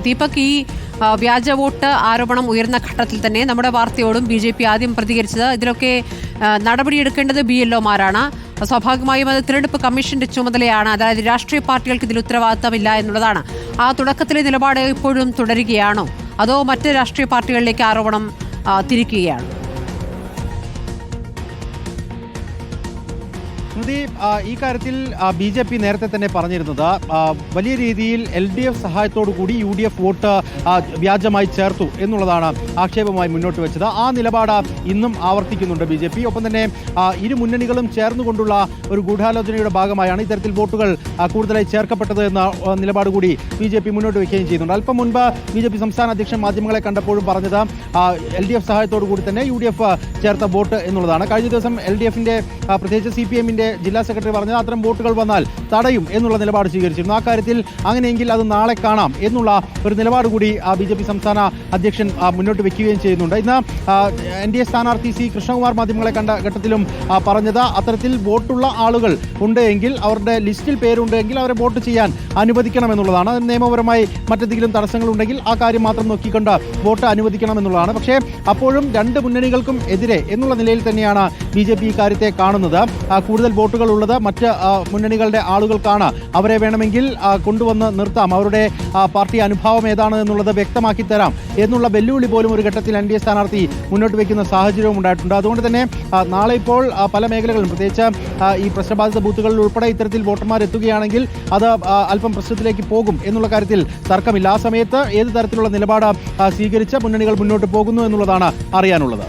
ദീപക്, ഈ വ്യാജ വോട്ട് ആരോപണം ഉയർന്ന ഘട്ടത്തിൽ തന്നെ നമ്മുടെ വാർത്തയോടും ബി.ജെ.പി. ആദ്യം പ്രതികരിച്ചത് ഇതിലൊക്കെ നടപടിയെടുക്കേണ്ടത് BLO-മാരാണ്. സ്വാഭാവികമായും അത് തിരഞ്ഞെടുപ്പ് കമ്മീഷന്റെ ചുമതലയാണ്. അതായത് രാഷ്ട്രീയ പാർട്ടികൾക്ക് ഇതിൽ ഉത്തരവാദിത്തമില്ല എന്നുള്ളതാണ്. ആ തുടക്കത്തിലെ നിലപാട് ഇപ്പോഴും തുടരുകയാണോ, അതോ മറ്റ് രാഷ്ട്രീയ പാർട്ടികളിലേക്ക് ആരോപണം തിരിക്കുകയാണോ? ഈ കാര്യത്തിൽ BJP നേരത്തെ തന്നെ പറഞ്ഞിരുന്നത് വലിയ രീതിയിൽ LDF സഹായത്തോടു കൂടി UDF വോട്ട് വ്യാജമായി ചേർത്തു എന്നുള്ളതാണ് ആക്ഷേപമായി മുന്നോട്ട് വെച്ചത്. ആ നിലപാട് ഇന്നും ആവർത്തിക്കുന്നുണ്ട് BJP. ഒപ്പം തന്നെ ഇരു മുന്നണികളും ചേർന്നുകൊണ്ടുള്ള ഒരു ഗൂഢാലോചനയുടെ ഭാഗമായാണ് ഇത്തരത്തിൽ വോട്ടുകൾ കൂടുതലായി ചേർക്കപ്പെട്ടത് എന്ന നിലപാട് കൂടി BJP മുന്നോട്ട് വയ്ക്കുകയും ചെയ്യുന്നുണ്ട്. അല്പം മുൻപ് BJP സംസ്ഥാന അധ്യക്ഷൻ മാധ്യമങ്ങളെ കണ്ടപ്പോഴും പറഞ്ഞത് LDF സഹായത്തോടു കൂടി തന്നെ UDF ചേർത്ത വോട്ട് എന്നുള്ളതാണ്. കഴിഞ്ഞ ദിവസം LDF-ന്റെ പ്രത്യേകിച്ച് CPM-ന്റെ ജില്ലാ സെക്രട്ടറി പറഞ്ഞത് അത്തരം വോട്ടുകൾ വന്നാൽ തടയും എന്നുള്ള നിലപാട് സ്വീകരിച്ചിരുന്നു. ആ കാര്യത്തിൽ അങ്ങനെയെങ്കിൽ അത് നാളെ കാണാം എന്നുള്ള ഒരു നിലപാട് കൂടി BJP സംസ്ഥാന അധ്യക്ഷൻ മുന്നോട്ട് വെക്കുകയും ചെയ്യുന്നുണ്ട്. ഇന്ന് NDA സ്ഥാനാർത്ഥി C. കൃഷ്ണകുമാർ മാധ്യമങ്ങളെ കണ്ട ഘട്ടത്തിലും പറഞ്ഞത് അത്തരത്തിൽ വോട്ടുള്ള ആളുകൾ ഉണ്ടെങ്കിൽ, അവരുടെ ലിസ്റ്റിൽ പേരുണ്ടെങ്കിൽ അവരെ വോട്ട് ചെയ്യാൻ അനുവദിക്കണം എന്നുള്ളതാണ്. നിയമപരമായി മറ്റെന്തെങ്കിലും തടസ്സങ്ങളുണ്ടെങ്കിൽ ആ കാര്യം മാത്രം നോക്കിക്കൊണ്ട് വോട്ട് അനുവദിക്കണം എന്നുള്ളതാണ്. പക്ഷേ അപ്പോഴും രണ്ട് മുന്നണികൾക്കും എതിരെ എന്നുള്ള നിലയിൽ തന്നെയാണ് BJP ഈ കാര്യത്തെ കാണുന്നത്. കൂടുതൽ വോട്ടുകൾ ഉള്ളത് മറ്റ് മുന്നണികളുടെ ആളുകൾക്കാണ്, അവരെ വേണമെങ്കിൽ കൊണ്ടുവന്ന് നിർത്താം, അവരുടെ പാർട്ടി അനുഭാവം ഏതാണ് എന്നുള്ളത് വ്യക്തമാക്കി തരാം എന്നുള്ള വെല്ലുവിളി പോലും ഒരു ഘട്ടത്തിൽ NDA സ്ഥാനാർത്ഥി മുന്നോട്ട് വയ്ക്കുന്ന സാഹചര്യവും ഉണ്ടായിട്ടുണ്ട്. അതുകൊണ്ട് തന്നെ നാളെ ഇപ്പോൾ പല മേഖലകളിലും, പ്രത്യേകിച്ച് ഈ പ്രശ്നബാധിത ബൂത്തുകളിൽ ഉൾപ്പെടെ ഇത്തരത്തിൽ വോട്ടർമാർ എത്തുകയാണെങ്കിൽ അത് അല്പം പ്രശ്നത്തിലേക്ക് പോകും എന്നുള്ള കാര്യത്തിൽ തർക്കമില്ല. ആ സമയത്ത് ഏത് തരത്തിലുള്ള നിലപാട് സ്വീകരിച്ച് മുന്നണികൾ മുന്നോട്ട് പോകുന്നു എന്നുള്ളതാണ് അറിയാനുള്ളത്.